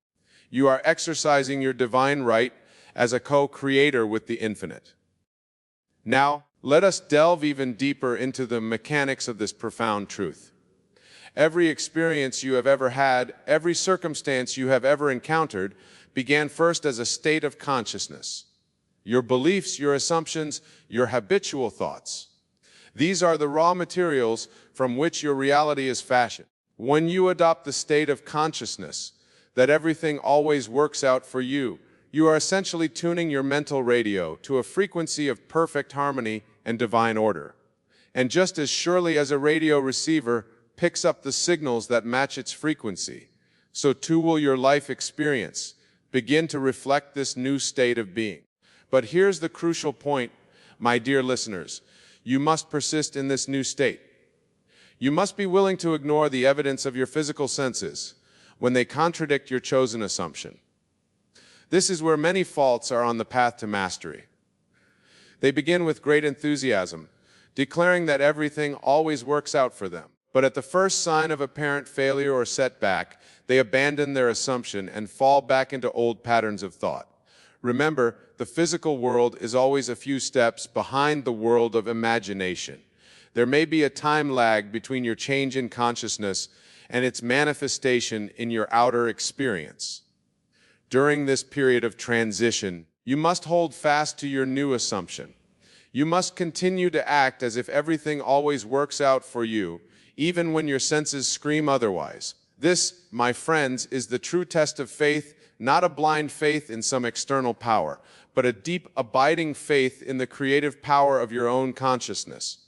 You are exercising your divine right as a co-creator with the infinite. Now, let us delve even deeper into the mechanics of this profound truth. Every experience you have ever had, every circumstance you have ever encountered, began first as a state of consciousness. Your beliefs, your assumptions, your habitual thoughts. These are the raw materials from which your reality is fashioned. When you adopt the state of consciousness, that everything always works out for you, you are essentially tuning your mental radio to a frequency of perfect harmony and divine order. And just as surely as a radio receiver picks up the signals that match its frequency, so too will your life experience begin to reflect this new state of being. But here's the crucial point, my dear listeners. You must persist in this new state. You must be willing to ignore the evidence of your physical senses when they contradict your chosen assumption. This is where many faults are on the path to mastery. They begin with great enthusiasm, declaring that everything always works out for them. But at the first sign of apparent failure or setback, they abandon their assumption and fall back into old patterns of thought. Remember, the physical world is always a few steps behind the world of imagination. There may be a time lag between your change in consciousness and its manifestation in your outer experience. During this period of transition, you must hold fast to your new assumption. You must continue to act as if everything always works out for you, even when your senses scream otherwise. This, my friends, is the true test of faith, not a blind faith in some external power, but a deep, abiding faith in the creative power of your own consciousness.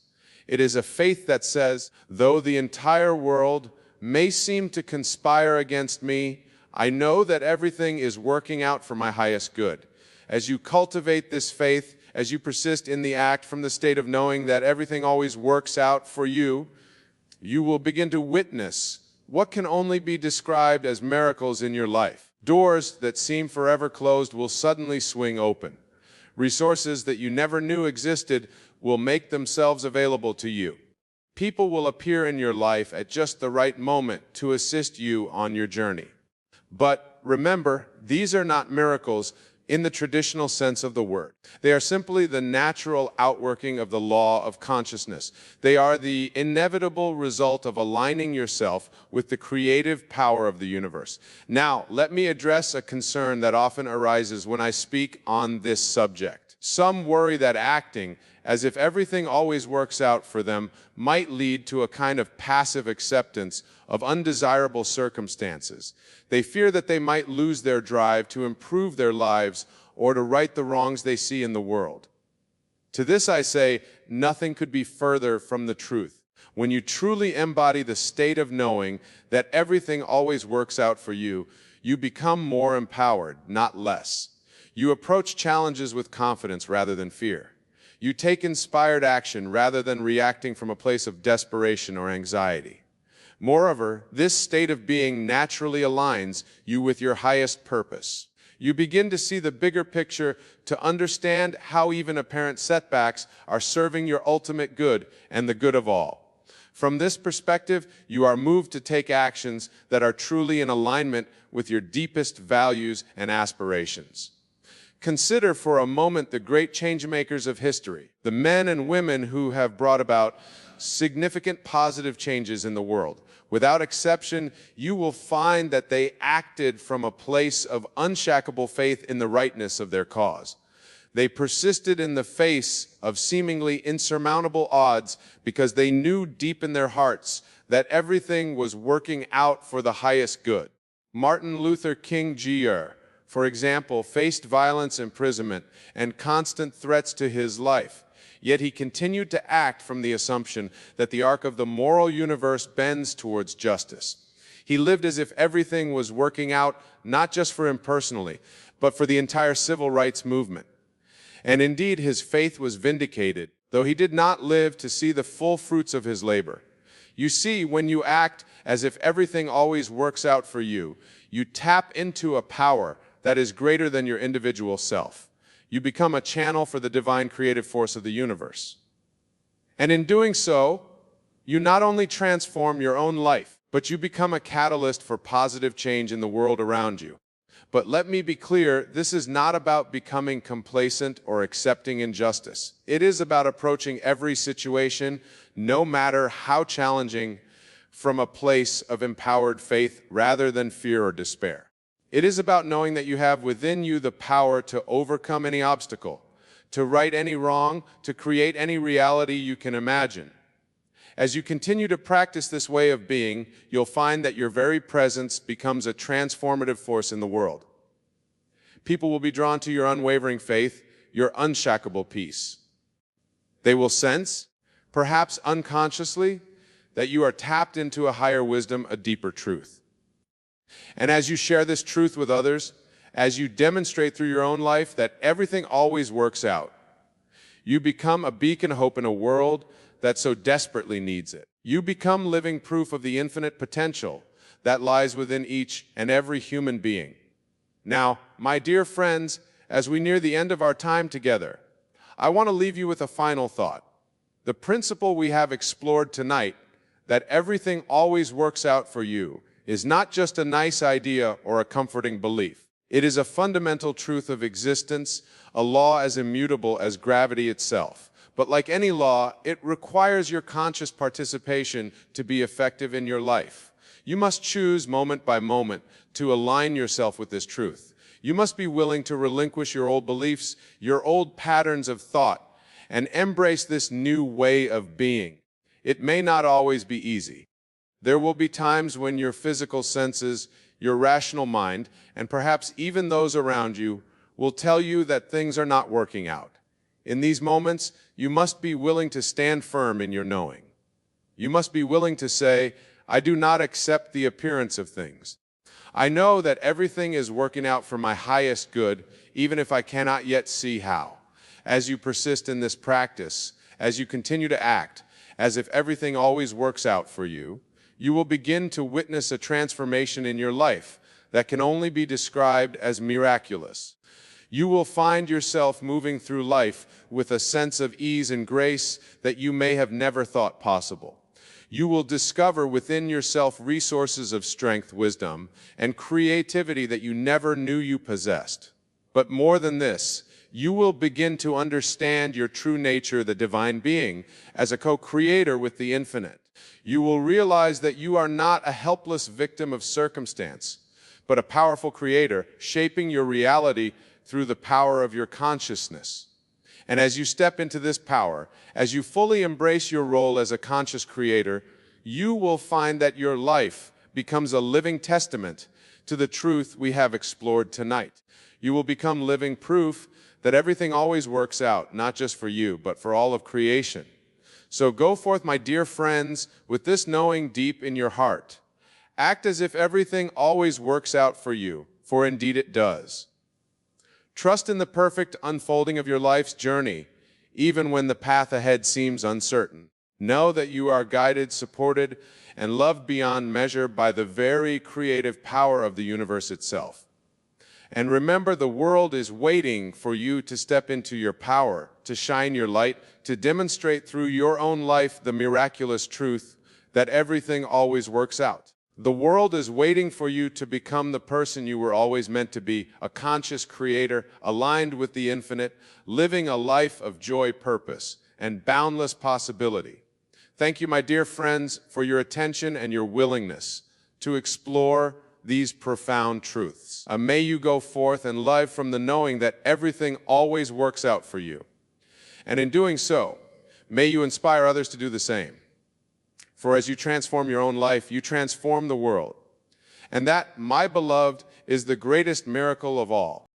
It is a faith that says, though the entire world may seem to conspire against me, I know that everything is working out for my highest good. As you cultivate this faith, as you persist in the act from the state of knowing that everything always works out for you, you will begin to witness what can only be described as miracles in your life. Doors that seem forever closed will suddenly swing open. Resources that you never knew existed will make themselves available to you. People will appear in your life at just the right moment to assist you on your journey. But remember, these are not miracles in the traditional sense of the word. They are simply the natural outworking of the law of consciousness. They are the inevitable result of aligning yourself with the creative power of the universe. Now, let me address a concern that often arises when I speak on this subject. Some worry that acting as if everything always works out for them might lead to a kind of passive acceptance of undesirable circumstances. They fear that they might lose their drive to improve their lives or to right the wrongs they see in the world. To this I say, nothing could be further from the truth. When you truly embody the state of knowing that everything always works out for you, you become more empowered, not less. You approach challenges with confidence rather than fear. You take inspired action rather than reacting from a place of desperation or anxiety. Moreover, this state of being naturally aligns you with your highest purpose. You begin to see the bigger picture, to understand how even apparent setbacks are serving your ultimate good and the good of all. From this perspective, you are moved to take actions that are truly in alignment with your deepest values and aspirations. Consider for a moment the great changemakers of history, the men and women who have brought about significant positive changes in the world. Without exception, you will find that they acted from a place of unshakable faith in the rightness of their cause. They persisted in the face of seemingly insurmountable odds because they knew deep in their hearts that everything was working out for the highest good. Martin Luther King Jr., for example, faced violence, imprisonment, and constant threats to his life. Yet he continued to act from the assumption that the arc of the moral universe bends towards justice. He lived as if everything was working out not just for him personally, but for the entire civil rights movement. And indeed, his faith was vindicated, though he did not live to see the full fruits of his labor. You see, when you act as if everything always works out for you, you tap into a power that is greater than your individual self. You become a channel for the divine creative force of the universe. And in doing so, you not only transform your own life, but you become a catalyst for positive change in the world around you. But let me be clear, this is not about becoming complacent or accepting injustice. It is about approaching every situation, no matter how challenging, from a place of empowered faith rather than fear or despair. It is about knowing that you have within you the power to overcome any obstacle, to right any wrong, to create any reality you can imagine. As you continue to practice this way of being, you'll find that your very presence becomes a transformative force in the world. People will be drawn to your unwavering faith, your unshakable peace. They will sense, perhaps unconsciously, that you are tapped into a higher wisdom, a deeper truth. And as you share this truth with others, as you demonstrate through your own life that everything always works out. You become a beacon of hope in a world that so desperately needs it. You become living proof of the infinite potential that lies within each and every human being. Now, my dear friends, as we near the end of our time together, I want to leave you with a final thought. The principle we have explored tonight, that everything always works out for you, is not just a nice idea or a comforting belief. It is a fundamental truth of existence, a law as immutable as gravity itself. But like any law, it requires your conscious participation to be effective in your life. You must choose moment by moment to align yourself with this truth. You must be willing to relinquish your old beliefs, your old patterns of thought, and embrace this new way of being. It may not always be easy. There will be times when your physical senses, your rational mind, and perhaps even those around you will tell you that things are not working out. In these moments, you must be willing to stand firm in your knowing. You must be willing to say, I do not accept the appearance of things. I know that everything is working out for my highest good, even if I cannot yet see how. As you persist in this practice, as you continue to act as if everything always works out for you, you will begin to witness a transformation in your life that can only be described as miraculous. You will find yourself moving through life with a sense of ease and grace that you may have never thought possible. You will discover within yourself resources of strength, wisdom, and creativity that you never knew you possessed. But more than this, you will begin to understand your true nature, the divine being, as a co-creator with the infinite. You will realize that you are not a helpless victim of circumstance, but a powerful creator, shaping your reality through the power of your consciousness. And as you step into this power, as you fully embrace your role as a conscious creator, you will find that your life becomes a living testament to the truth we have explored tonight. You will become living proof that everything always works out, not just for you, but for all of creation. So go forth, my dear friends, with this knowing deep in your heart. Act as if everything always works out for you, for indeed it does. Trust in the perfect unfolding of your life's journey, even when the path ahead seems uncertain. Know that you are guided, supported, and loved beyond measure by the very creative power of the universe itself. And remember, the world is waiting for you to step into your power, to shine your light, to demonstrate through your own life the miraculous truth that everything always works out. The world is waiting for you to become the person you were always meant to be, a conscious creator, aligned with the infinite, living a life of joy, purpose, and boundless possibility. Thank you, my dear friends, for your attention and your willingness to explore these profound truths. May you go forth and live from the knowing that everything always works out for you. And in doing so, may you inspire others to do the same. For as you transform your own life, you transform the world. And that, my beloved, is the greatest miracle of all.